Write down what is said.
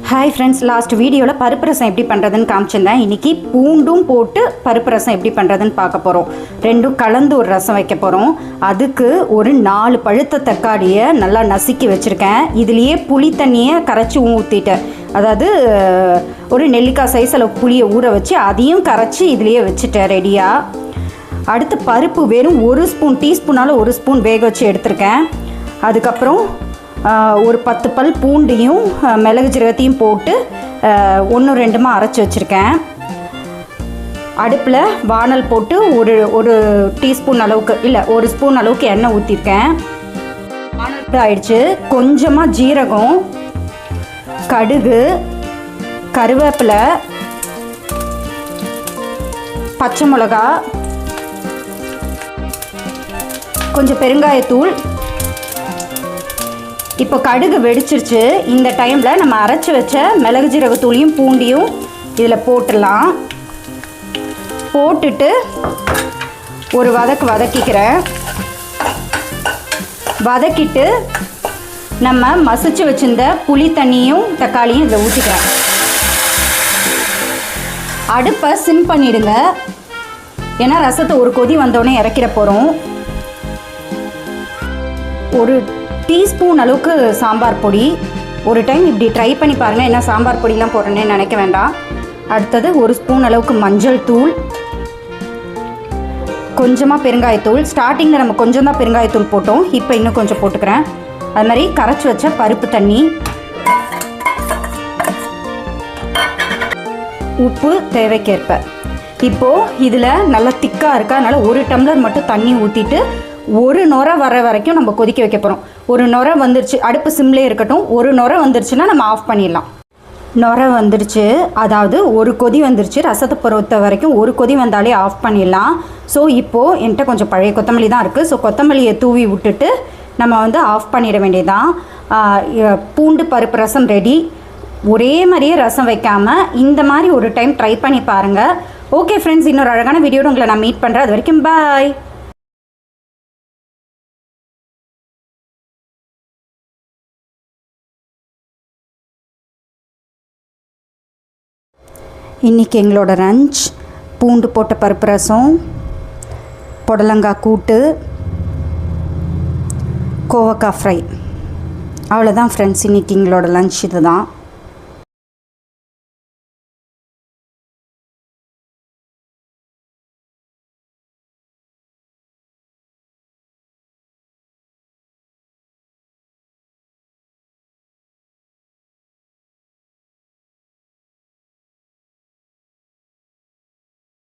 Hi friends, last வீடியோவில் பருப்பு ரசம் எப்படி பண்ணுறதுன்னு காமிச்சிருந்தேன். இன்றைக்கி பூண்டும் போட்டு பருப்பு ரசம் எப்படி பண்ணுறதுன்னு பார்க்க போகிறோம். ரெண்டும் கலந்து ஒரு ரசம் வைக்க போகிறோம். அதுக்கு ஒரு 4 பழுத்த தக்காளியை நல்லா நசுக்கி வச்சுருக்கேன். இதுலேயே புளி தண்ணியை கரைச்சி ஊற்றிட்டேன். அதாவது ஒரு நெல்லிக்காய் சைஸ் அளவு புளியை ஊற வச்சு அதையும் கரைச்சி இதுலேயே வச்சுட்டேன் ரெடியாக. அடுத்து பருப்பு வெறும் 1 ஸ்பூன், டீஸ்பூனால் 1 ஸ்பூன் வேக வச்சு எடுத்திருக்கேன். அதுக்கப்புறம் ஒரு 10 பல் பூண்டையும் மிளகு ஜீரகத்தையும் போட்டு 1-2 அரைச்சி வச்சுருக்கேன். அடுப்பில் வானல் போட்டு ஒரு டீஸ்பூன் அளவுக்கு இல்லை 1 ஸ்பூன் அளவுக்கு எண்ணெய் ஊற்றிருக்கேன். வானல் ஆயிடுச்சு. கொஞ்சமாக ஜீரகம், கடுகு, கருவேப்பிலை, பச்சை மிளகா, கொஞ்சம் பெருங்காயத்தூள். இப்போ கடுகு வெடிச்சிருச்சு. இந்த டைமில் நம்ம அரைச்சி வச்ச மிளகு ஜீரகத்தூளையும் பூண்டியும் இதில் போட்டுடலாம். போட்டுட்டு ஒரு வதக்கிக்கிறேன். வதக்கிட்டு நம்ம மசிச்சு வச்சிருந்த புளி தண்ணியும் தக்காளியும் இதில் ஊற்றிக்கிறேன். அடுப்பை சிம் பண்ணிவிடுங்க, ஏன்னா ரசத்தை ஒரு கொதி வந்தோடனே இறக்கிற போகிறோம். ஒரு டீஸ்பூன் அளவுக்கு சாம்பார் பொடி. ஒரு டைம் இப்படி ட்ரை பண்ணி பாருங்கள், என்ன சாம்பார் பொடிலாம் போடுறேன்னு நினைக்க வேண்டாம். அடுத்தது 1 ஸ்பூன் அளவுக்கு மஞ்சள் தூள், கொஞ்சமாக பெருங்காயத்தூள். ஸ்டார்டிங்கில் நம்ம கொஞ்சம் தான் பெருங்காயத்தூள் போட்டோம், இப்போ இன்னும் கொஞ்சம் போட்டுக்கிறேன். அது மாதிரி கரைச்சி வச்ச பருப்பு தண்ணி, உப்பு தேவைக்கேற்ப. இப்போது இதில் நல்லா திக்காக இருக்கா, அதனால் 1 டம்ளர் மட்டும் தண்ணி ஊற்றிட்டு ஒரு நுரை வர வரைக்கும் நம்ம கொதிக்க வைக்க போகிறோம். ஒரு நுரை வந்துருச்சு, அடுப்பு சிம்லேயே இருக்கட்டும். ஒரு நுரை வந்துருச்சுன்னா நம்ம ஆஃப் பண்ணிடலாம். நுரை வந்துருச்சு, அதாவது ஒரு கொதி வந்துருச்சு. ரசத்தை பொறுத்த வரைக்கும் ஒரு கொதி வந்தாலே ஆஃப் பண்ணிடலாம். ஸோ இப்போது என்கிட்ட கொஞ்சம் பழைய கொத்தமல்லி தான் இருக்குது. ஸோ கொத்தமல்லியை தூவி விட்டுட்டு நம்ம ஆஃப் பண்ணிட வேண்டியதுதான். பூண்டு பருப்பு ரசம் ரெடி. ஒரே மாதிரியே ரசம் வைக்காமல் இந்த மாதிரி ஒரு டைம் ட்ரை பண்ணி பாருங்கள். ஓகே ஃப்ரெண்ட்ஸ், இன்னொரு அழகான வீடியோட உங்களை நான் மீட் பண்ணுறேன். அது வரைக்கும் பாய். இன்றைக்கி எங்களோட லஞ்ச் பூண்டு போட்ட பருப்பு ரசம், புடலங்காய் கூட்டு, கோவக்காய் ஃப்ரை. அவ்வளோதான் ஃப்ரெண்ட்ஸ், இன்றைக்கி எங்களோட லஞ்ச் இது தான்.